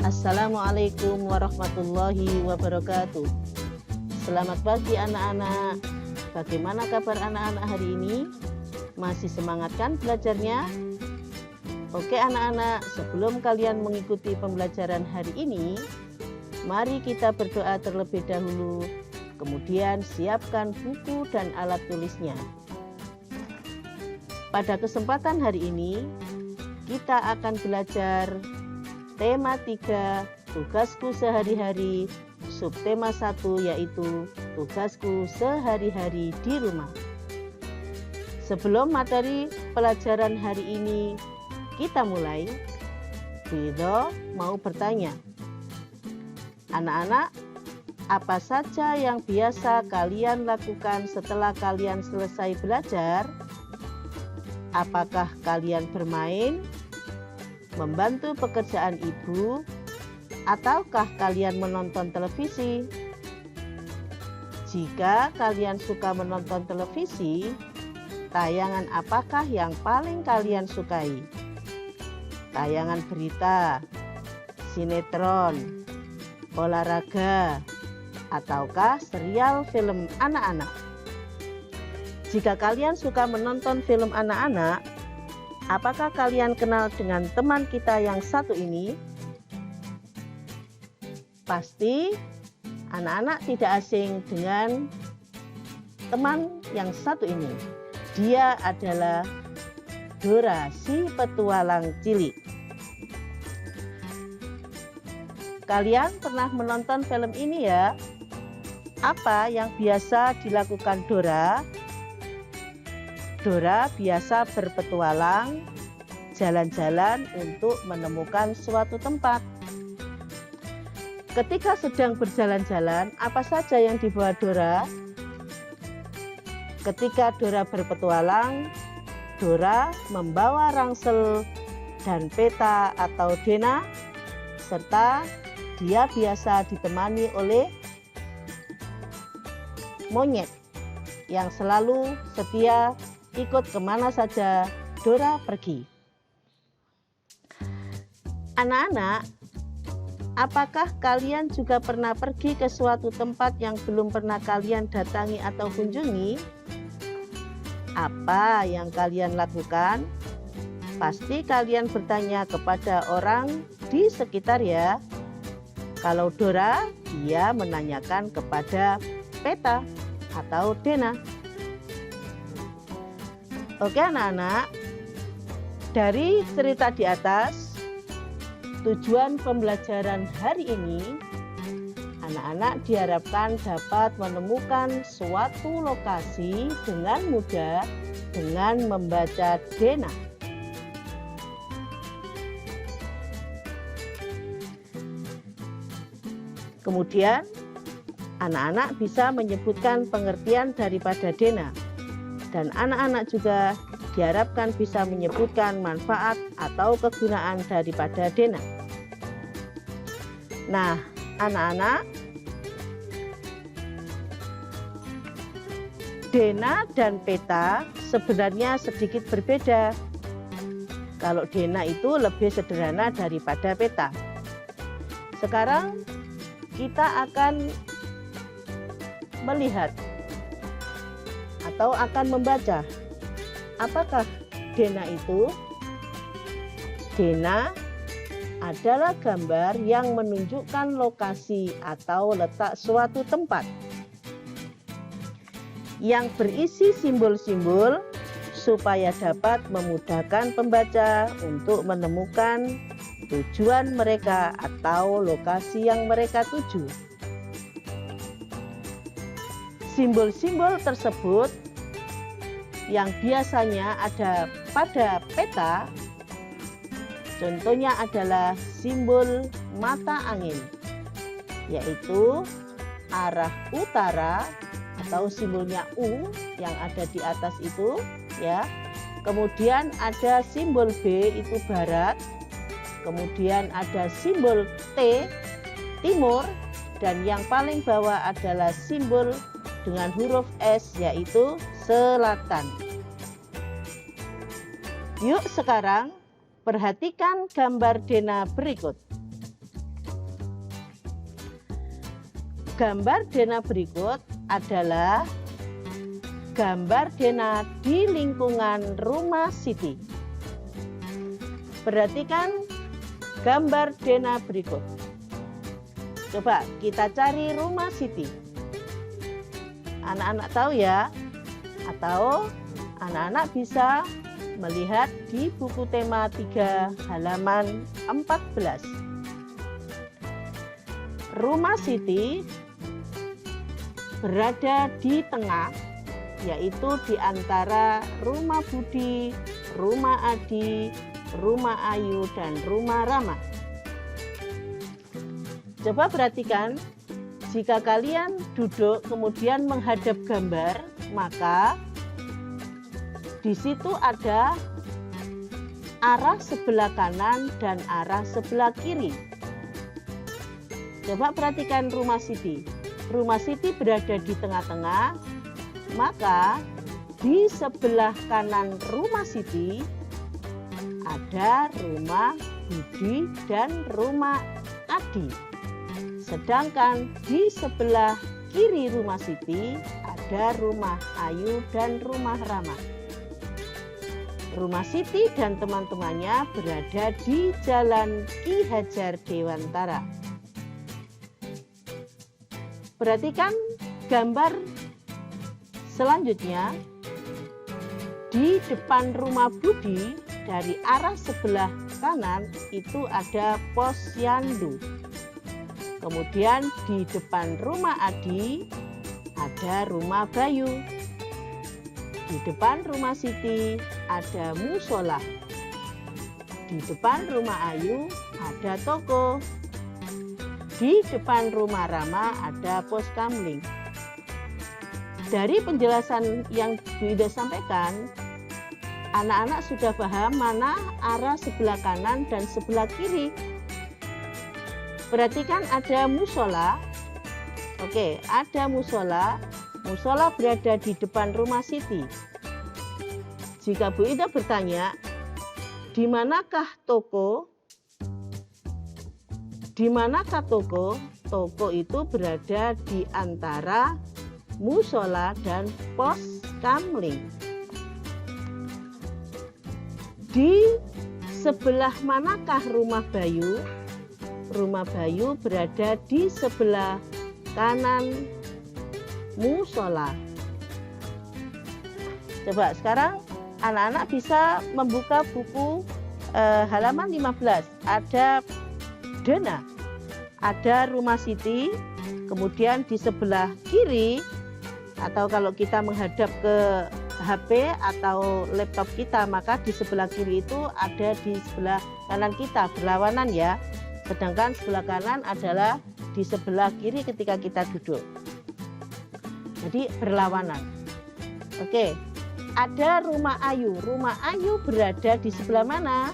Assalamualaikum warahmatullahi wabarakatuh. Selamat pagi anak-anak. Bagaimana kabar anak-anak hari ini? Masih semangat kan belajarnya? Oke anak-anak, sebelum kalian mengikuti pembelajaran hari ini, mari kita berdoa terlebih dahulu. Kemudian siapkan buku dan alat tulisnya. Pada kesempatan hari ini, kita akan belajar tema 3, tugasku sehari-hari, subtema 1 yaitu tugasku sehari-hari di rumah. Sebelum materi pelajaran hari ini kita mulai, Ridho mau bertanya. Anak-anak, apa saja yang biasa kalian lakukan setelah kalian selesai belajar? Apakah kalian bermain, membantu pekerjaan ibu, ataukah kalian menonton televisi? Jika kalian suka menonton televisi, tayangan apakah yang paling kalian sukai? Tayangan berita, sinetron, olahraga, ataukah serial film anak-anak? Jika kalian suka menonton film anak-anak, apakah kalian kenal dengan teman kita yang satu ini? Pasti anak-anak tidak asing dengan teman yang satu ini. Dia adalah Dora si petualang cilik. Kalian pernah menonton film ini ya? Apa yang biasa dilakukan Dora? Dora biasa berpetualang, jalan-jalan untuk menemukan suatu tempat. Ketika sedang berjalan-jalan, apa saja yang dibawa Dora? Ketika Dora berpetualang, Dora membawa ransel dan peta atau dena, serta dia biasa ditemani oleh monyet yang selalu setia ikut kemana saja Dora pergi. Anak-anak, apakah kalian juga pernah pergi ke suatu tempat yang belum pernah kalian datangi atau kunjungi? Apa yang kalian lakukan? Pasti kalian bertanya kepada orang di sekitar ya. Kalau Dora, dia menanyakan kepada peta atau dena. Oke anak-anak, dari cerita di atas, tujuan pembelajaran hari ini, anak-anak diharapkan dapat menemukan suatu lokasi dengan mudah dengan membaca dena. Kemudian, anak-anak bisa menyebutkan pengertian daripada dena. Dan anak-anak juga diharapkan bisa menyebutkan manfaat atau kegunaan daripada dena. Nah, anak-anak, dena dan peta sebenarnya sedikit berbeda. Kalau dena itu lebih sederhana daripada peta. Sekarang kita akan melihat atau akan membaca. Apakah dena itu? Dena adalah gambar yang menunjukkan lokasi atau letak suatu tempat yang berisi simbol-simbol supaya dapat memudahkan pembaca untuk menemukan tujuan mereka atau lokasi yang mereka tuju. Simbol-simbol tersebut yang biasanya ada pada peta, contohnya adalah simbol mata angin, yaitu arah utara atau simbolnya U yang ada di atas itu ya. Kemudian ada simbol B itu barat, kemudian ada simbol T timur, dan yang paling bawah adalah simbol dengan huruf S yaitu selatan. Yuk sekarang perhatikan gambar dena berikut. Gambar Dena berikut adalah gambar Dena di lingkungan rumah Siti. Perhatikan gambar Dena berikut. Coba kita cari rumah Siti. Anak-anak tahu ya? Atau anak-anak bisa melihat di buku tema 3 halaman 14. Rumah Siti berada di tengah, yaitu di antara rumah Budi, rumah Adi, rumah Ayu, dan rumah Rama. Coba perhatikan, jika kalian duduk kemudian menghadap gambar, maka di situ ada arah sebelah kanan dan arah sebelah kiri. Coba perhatikan rumah Siti. Rumah Siti berada di tengah-tengah, maka di sebelah kanan rumah Siti ada rumah Budi dan rumah Adi. Sedangkan di sebelah kiri rumah Siti ada rumah Ayu dan rumah Rama. Rumah Siti dan teman-temannya berada di Jalan Ki Hajar Dewantara. Perhatikan gambar selanjutnya. Di depan rumah Budi dari arah sebelah kanan itu ada posyandu. Kemudian di depan rumah Adi ada rumah Bayu. Di depan rumah Siti ada musola. Di depan rumah Ayu ada toko. Di depan rumah Rama ada pos kamling. Dari penjelasan yang Bu Ida sampaikan, anak-anak sudah paham mana arah sebelah kanan dan sebelah kiri. Perhatikan ada musola. Oke, ada musola. Musola berada di depan rumah Siti. Jika Bu Ida bertanya, di manakah toko? Di manakah toko? Toko itu berada di antara musola dan pos kamling. Di sebelah manakah rumah Bayu? Rumah Bayu berada di sebelah kanan musola. Coba sekarang anak-anak bisa membuka buku halaman 15. Ada Dena, ada rumah Siti, kemudian di sebelah kiri, atau kalau kita menghadap ke HP atau laptop kita, maka di sebelah kiri itu ada di sebelah kanan kita, berlawanan ya. Sedangkan sebelah kanan adalah di sebelah kiri ketika kita duduk. Jadi berlawanan. Oke, ada rumah Ayu. Rumah Ayu berada di sebelah mana?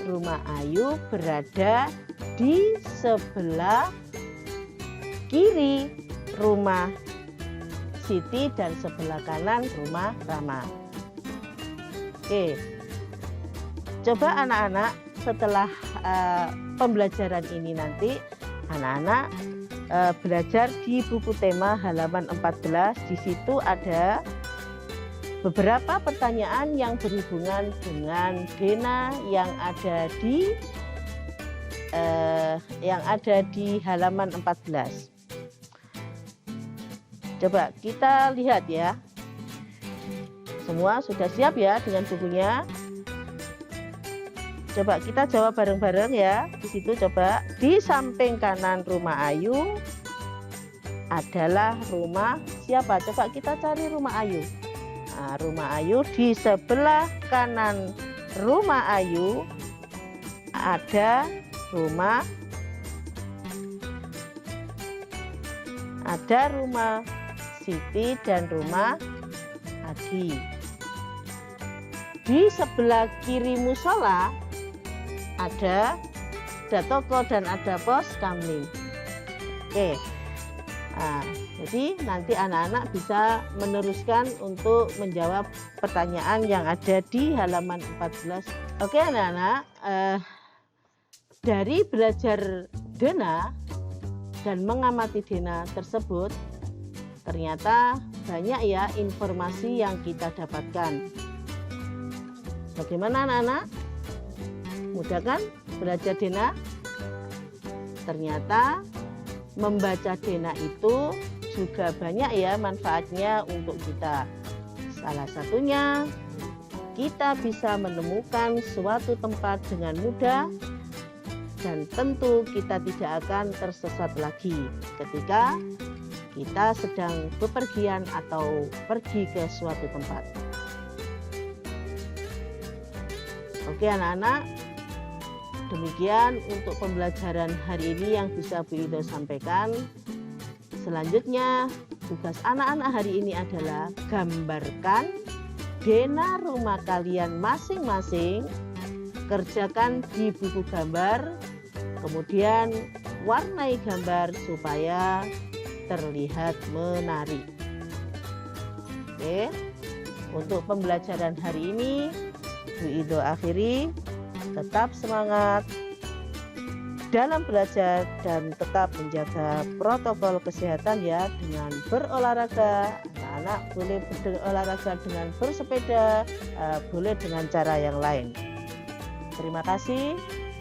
Rumah Ayu berada di sebelah kiri rumah Siti dan sebelah kanan rumah Rama. Oke, coba anak-anak setelah pembelajaran ini nanti anak-anak belajar di buku tema halaman 14. Di situ ada beberapa pertanyaan yang berhubungan dengan Dena yang ada di halaman 14. Coba kita lihat ya. Semua sudah siap ya dengan bukunya? Coba kita jawab bareng-bareng ya. Di situ coba di samping kanan rumah Ayu adalah rumah siapa? Coba kita cari rumah Ayu. Nah, rumah Ayu di sebelah kanan rumah Ayu ada rumah Siti dan rumah Adi. Di sebelah kiri musola ada toko dan ada pos kamling. Oke. Nah, jadi nanti anak-anak bisa meneruskan untuk menjawab pertanyaan yang ada di halaman 14. Oke anak-anak, dari belajar Dena dan mengamati Dena tersebut, ternyata banyak ya informasi yang kita dapatkan. Bagaimana anak-anak? Mudah kan belajar Dena? Ternyata membaca Dena itu juga banyak ya manfaatnya untuk kita. Salah satunya, kita bisa menemukan suatu tempat dengan mudah dan tentu kita tidak akan tersesat lagi ketika kita sedang bepergian atau pergi ke suatu tempat. Oke anak-anak, demikian untuk pembelajaran hari ini yang bisa Bu Ido sampaikan. Selanjutnya, tugas anak-anak hari ini adalah gambarkan Dena rumah kalian masing-masing, kerjakan di buku gambar, kemudian warnai gambar supaya terlihat menarik. Oke, untuk pembelajaran hari ini Bu Ido akhiri. Tetap semangat dalam belajar dan tetap menjaga protokol kesehatan ya, dengan berolahraga. Anak-anak boleh berolahraga dengan bersepeda, boleh dengan cara yang lain. Terima kasih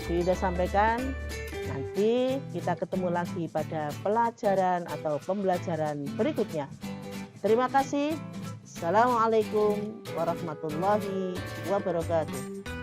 Bu Ida sampaikan. Nanti kita ketemu lagi pada pelajaran atau pembelajaran berikutnya. Terima kasih. Assalamualaikum warahmatullahi wabarakatuh.